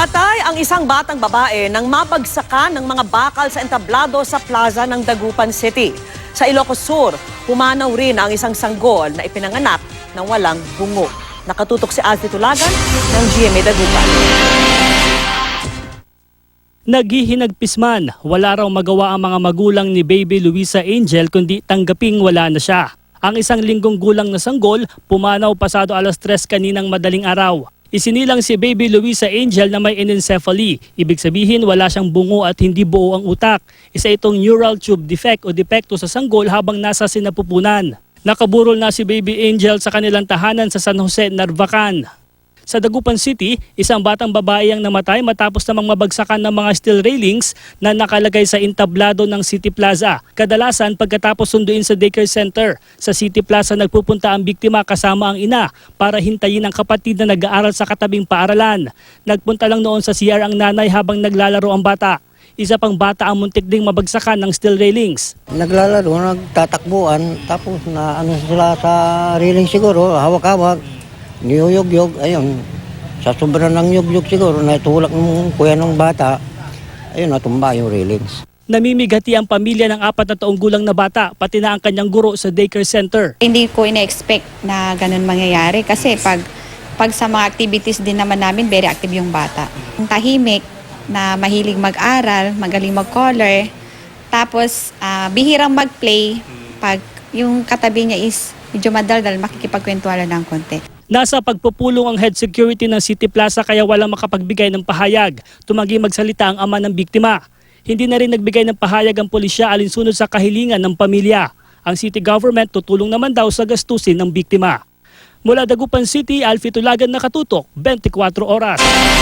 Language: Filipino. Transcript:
Patay ang isang batang babae nang mabagsakan ng mga bakal sa entablado sa plaza ng Dagupan City. Sa Ilocos Sur, pumanaw rin ang isang sanggol na ipinanganak ng walang bungo. Nakatutok si Alfie Tulagan ng GMA Dagupan. Naghihinagpis man, wala raw magawa ang mga magulang ni Baby Luisa Angel kundi tanggaping wala na siya. Ang isang linggong gulang na sanggol pumanaw pasado alas 3 kaninang madaling araw. Isinilang si Baby Luisa Angel na may anencephaly. Ibig sabihin wala siyang bungo at hindi buo ang utak. Isa itong neural tube defect o depekto sa sanggol habang nasa sinapupunan. Nakaburol na si Baby Angel sa kanilang tahanan sa San Jose, Narvacan. Sa Dagupan City, isang batang babae ang namatay matapos namang mabagsakan ng mga steel railings na nakalagay sa entablado ng City Plaza. Kadalasan pagkatapos sunduin sa daycare center. Sa City Plaza nagpupunta ang biktima kasama ang ina para hintayin ang kapatid na nag-aaral sa katabing paaralan. Nagpunta lang noon sa CR ang nanay habang naglalaro ang bata. Isa pang bata ang muntik ding mabagsakan ng steel railings. Naglalaro, nagtatakbuhan, tapos na ano sila sa railing siguro, hawak-hawak. Niyuyog-yog, ayun. Sa sobra ng yug-yug siguro, naitulak ng kuya ng bata, ayun, natumba yung railings. Namimigati ang pamilya ng 4 na taong gulang na bata, pati na ang kanyang guro sa daycare center. Hindi ko ina-expect na ganun mangyayari kasi pag sa mga activities din naman namin, very active yung bata. Ang tahimik na mahilig mag-aral, magaling mag-color, tapos bihirang mag-play pag yung katabi niya is medyo madaldal, makikipagkwentuhan ng konti. Nasa pagpupulong ang head security ng City Plaza kaya walang makapagbigay ng pahayag. Tumanggi magsalita ang ama ng biktima. Hindi na rin nagbigay ng pahayag ang pulisya alinsunod sa kahilingan ng pamilya. Ang city government tutulong naman daw sa gastusin ng biktima. Mula Dagupan City, Alfie Tulagan, nakatutok, 24 oras.